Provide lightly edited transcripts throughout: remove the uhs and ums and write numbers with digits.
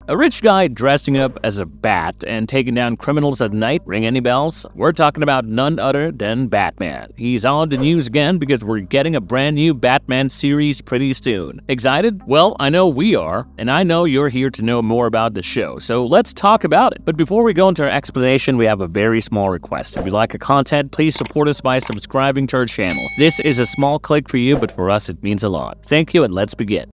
A rich guy dressing up as a bat and taking down criminals at night, ring any bells? We're talking about none other than Batman. He's on the news again because we're getting a brand new Batman series pretty soon. Excited? Well, I know we are, and I know you're here to know more about the show, so let's talk about it. But before we go into our explanation, we have a very small request. If you like our content, please support us by subscribing to our channel. This is a small click for you, but for us it means a lot. Thank you, and let's begin.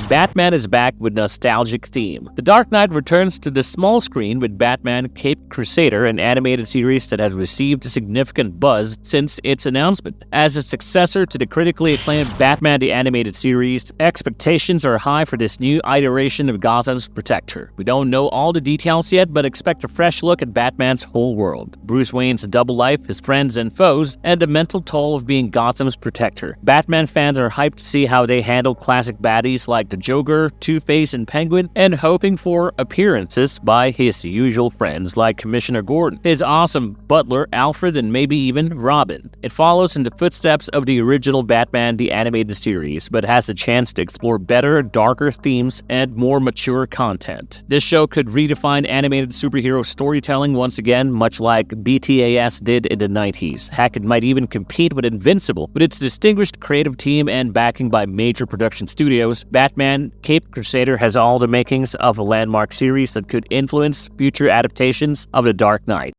Batman is back with nostalgic theme. The Dark Knight returns to the small screen with Batman Caped Crusader, an animated series that has received a significant buzz since its announcement. As a successor to the critically acclaimed Batman the Animated Series, expectations are high for this new iteration of Gotham's protector. We don't know all the details yet, but expect a fresh look at Batman's whole world. Bruce Wayne's double life, his friends and foes, and the mental toll of being Gotham's protector. Batman fans are hyped to see how they handle classic baddies like the Joker, Two-Face, and Penguin, and hoping for appearances by his usual friends like Commissioner Gordon, his awesome butler Alfred, and maybe even Robin. It follows in the footsteps of the original Batman the Animated Series, but has the chance to explore better, darker themes and more mature content. This show could redefine animated superhero storytelling once again, much like BTAS did in the 90s. Heck, it might even compete with Invincible. With its distinguished creative team and backing by major production studios, Batman Caped Crusader has all the makings of a landmark series that could influence future adaptations of The Dark Knight.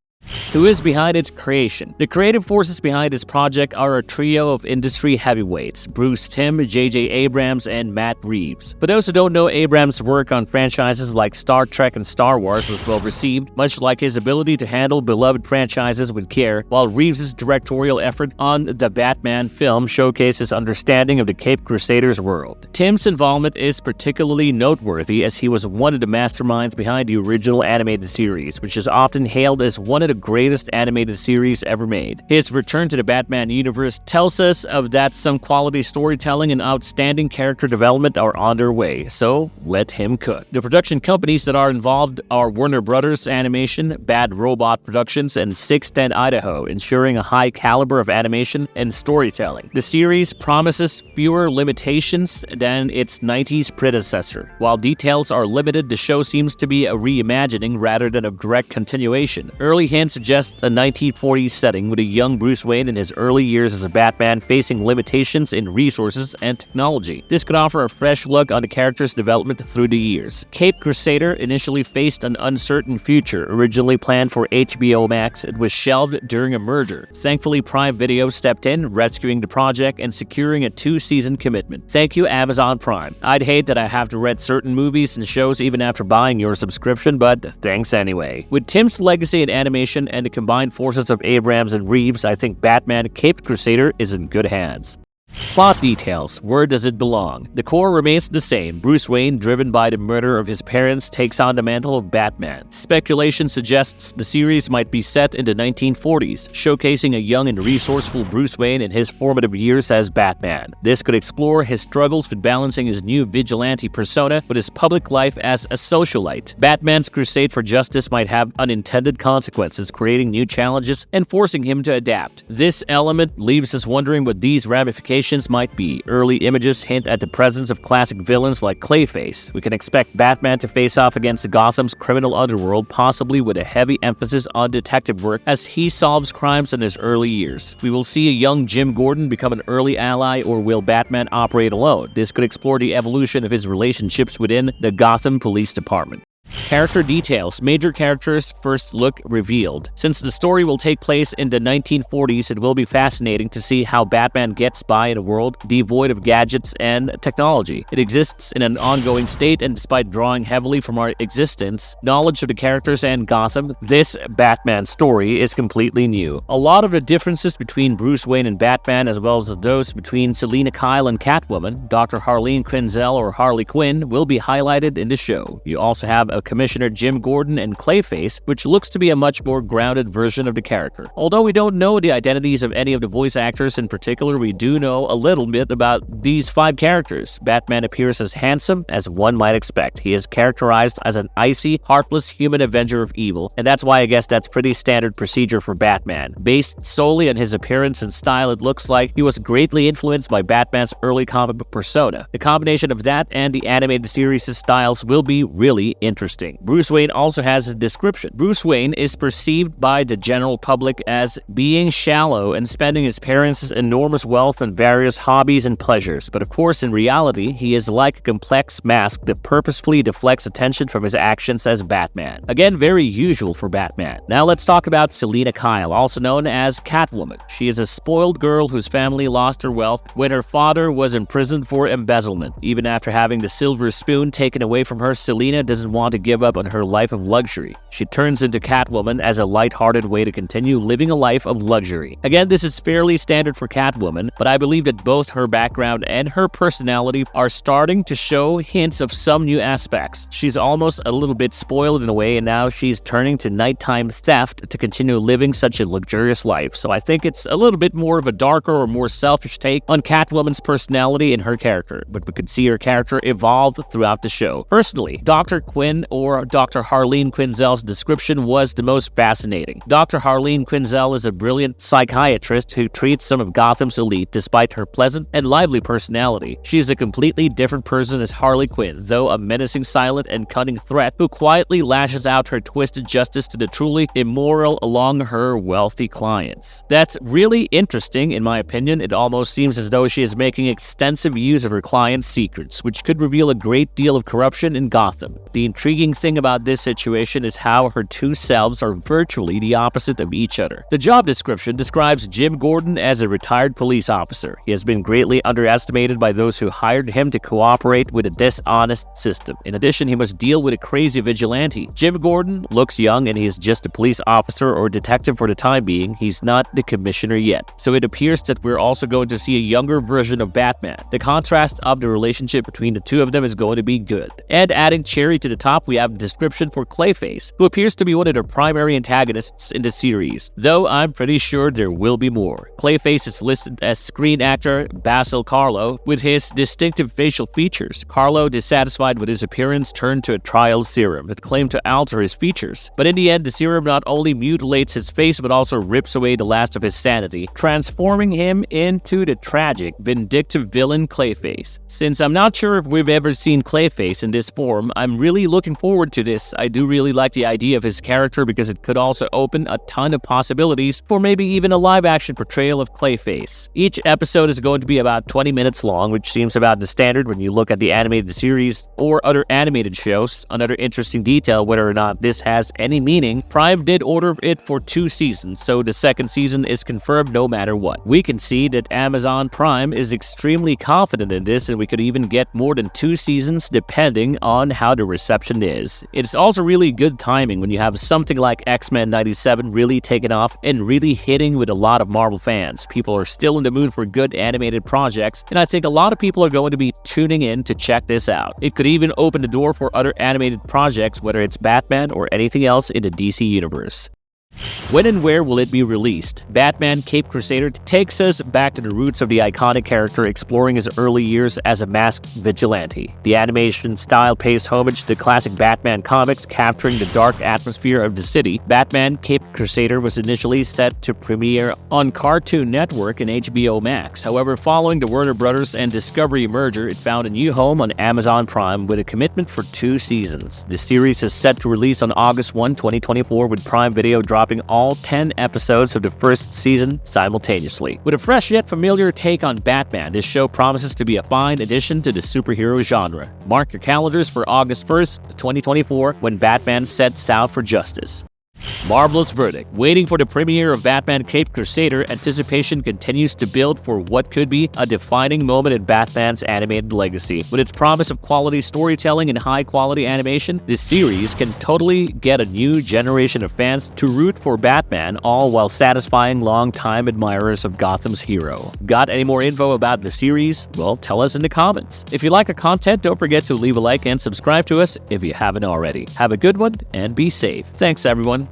Who is behind its creation? The creative forces behind this project are a trio of industry heavyweights: Bruce Timm, J.J. Abrams, and Matt Reeves. For those who don't know, Abrams' work on franchises like Star Trek and Star Wars was well received, much like his ability to handle beloved franchises with care, while Reeves' directorial effort on the Batman film showcases understanding of the Caped Crusader's world. Timm's involvement is particularly noteworthy as he was one of the masterminds behind the original animated series, which is often hailed as one of the greatest animated series ever made. His return to the Batman universe tells us that some quality storytelling and outstanding character development are on their way, so let him cook. The production companies that are involved are Warner Brothers Animation, Bad Robot Productions, and 610 Idaho, ensuring a high caliber of animation and storytelling. The series promises fewer limitations than its 90s predecessor. While details are limited, the show seems to be a reimagining rather than a direct continuation. Early hints suggests a 1940s setting with a young Bruce Wayne in his early years as a Batman facing limitations in resources and technology. This could offer a fresh look on the character's development through the years. Caped Crusader initially faced an uncertain future. Originally planned for HBO Max, it was shelved during a merger. Thankfully, Prime Video stepped in, rescuing the project and securing a 2-season commitment. Thank you, Amazon Prime. I'd hate that I have to rent certain movies and shows even after buying your subscription, but thanks anyway. With Timm's legacy in animation and the combined forces of Abrams and Reeves, I think Batman Caped Crusader is in good hands. Plot details. Where does it belong? The core remains the same. Bruce Wayne, driven by the murder of his parents, takes on the mantle of Batman. Speculation suggests the series might be set in the 1940s, showcasing a young and resourceful Bruce Wayne in his formative years as Batman. This could explore his struggles with balancing his new vigilante persona with his public life as a socialite. Batman's crusade for justice might have unintended consequences, creating new challenges and forcing him to adapt. This element leaves us wondering what these ramifications might be. Early images hint at the presence of classic villains like Clayface. We can expect Batman to face off against Gotham's criminal underworld, possibly with a heavy emphasis on detective work as he solves crimes in his early years. We will see a young Jim Gordon become an early ally, or will Batman operate alone? This could explore the evolution of his relationships within the Gotham Police Department. Character details. Major characters first look revealed. Since the story will take place in the 1940s, it will be fascinating to see how Batman gets by in a world devoid of gadgets and technology. It exists in an ongoing state, and despite drawing heavily from our existence, knowledge of the characters and Gotham, this Batman story is completely new. A lot of the differences between Bruce Wayne and Batman, as well as those between Selina Kyle and Catwoman, Dr. Harleen Quinzel or Harley Quinn, will be highlighted in the show. You also have of Commissioner Jim Gordon and Clayface, which looks to be a much more grounded version of the character. Although we don't know the identities of any of the voice actors in particular, we do know a little bit about these 5 characters. Batman appears as handsome as one might expect. He is characterized as an icy, heartless human avenger of evil, and that's why I guess that's pretty standard procedure for Batman. Based solely on his appearance and style, it looks like he was greatly influenced by Batman's early comic book persona. The combination of that and the animated series' styles will be really interesting. Bruce Wayne also has a description. Bruce Wayne is perceived by the general public as being shallow and spending his parents' enormous wealth on various hobbies and pleasures, but of course in reality, he is like a complex mask that purposefully deflects attention from his actions as Batman. Again, very usual for Batman. Now let's talk about Selina Kyle, also known as Catwoman. She is a spoiled girl whose family lost her wealth when her father was imprisoned for embezzlement. Even after having the silver spoon taken away from her, Selina doesn't want to give up on her life of luxury. She turns into Catwoman as a lighthearted way to continue living a life of luxury. Again, this is fairly standard for Catwoman, but I believe that both her background and her personality are starting to show hints of some new aspects. She's almost a little bit spoiled in a way, and now she's turning to nighttime theft to continue living such a luxurious life. So I think it's a little bit more of a darker or more selfish take on Catwoman's personality and her character, but we could see her character evolve throughout the show. Personally, Dr. Quinn, or Dr. Harleen Quinzel's description was the most fascinating. Dr. Harleen Quinzel is a brilliant psychiatrist who treats some of Gotham's elite despite her pleasant and lively personality. She is a completely different person as Harley Quinn, though a menacing, silent, and cunning threat who quietly lashes out her twisted justice to the truly immoral along her wealthy clients. That's really interesting in my opinion. It almost seems as though she is making extensive use of her clients' secrets, which could reveal a great deal of corruption in Gotham. The intriguing thing about this situation is how her two selves are virtually the opposite of each other. The job description describes Jim Gordon as a retired police officer. He has been greatly underestimated by those who hired him to cooperate with a dishonest system. In addition, he must deal with a crazy vigilante. Jim Gordon looks young and he is just a police officer or detective for the time being. He's not the commissioner yet. So it appears that we're also going to see a younger version of Batman. The contrast of the relationship between the two of them is going to be good. And adding cherry to the top, we have a description for Clayface, who appears to be one of the primary antagonists in the series, though I'm pretty sure there will be more. Clayface is listed as screen actor Basil Carlo, with his distinctive facial features. Carlo, dissatisfied with his appearance, turned to a trial serum that claimed to alter his features. But in the end, the serum not only mutilates his face but also rips away the last of his sanity, transforming him into the tragic, vindictive villain Clayface. Since I'm not sure if we've ever seen Clayface in this form, I'm really looking forward to this. I do really like the idea of his character because it could also open a ton of possibilities for maybe even a live-action portrayal of Clayface. Each episode is going to be about 20 minutes long, which seems about the standard when you look at the animated series or other animated shows. Another interesting detail, whether or not this has any meaning, Prime did order it for 2 seasons, so the second season is confirmed no matter what. We can see that Amazon Prime is extremely confident in this, and we could even get more than 2 seasons depending on how the reception is. It's also really good timing when you have something like X-Men 97 really taking off and really hitting with a lot of Marvel fans. People are still in the mood for good animated projects, and I think a lot of people are going to be tuning in to check this out. It could even open the door for other animated projects, whether it's Batman or anything else in the DC universe. When and where will it be released? Batman Caped Crusader takes us back to the roots of the iconic character, exploring his early years as a masked vigilante. The animation style pays homage to classic Batman comics, capturing the dark atmosphere of the city. Batman Caped Crusader was initially set to premiere on Cartoon Network and HBO Max. However, following the Warner Brothers and Discovery merger, it found a new home on Amazon Prime with a commitment for 2 seasons. The series is set to release on August 1, 2024, with Prime Video dropping all 10 episodes of the first season simultaneously. With a fresh yet familiar take on Batman, this show promises to be a fine addition to the superhero genre. Mark your calendars for August 1st, 2024, when Batman sets out for justice. Marvelous verdict. Waiting for the premiere of Batman Caped Crusader, anticipation continues to build for what could be a defining moment in Batman's animated legacy. With its promise of quality storytelling and high-quality animation, this series can totally get a new generation of fans to root for Batman, all while satisfying long-time admirers of Gotham's hero. Got any more info about the series? Well, tell us in the comments. If you like our content, don't forget to leave a like and subscribe to us if you haven't already. Have a good one and be safe. Thanks, everyone.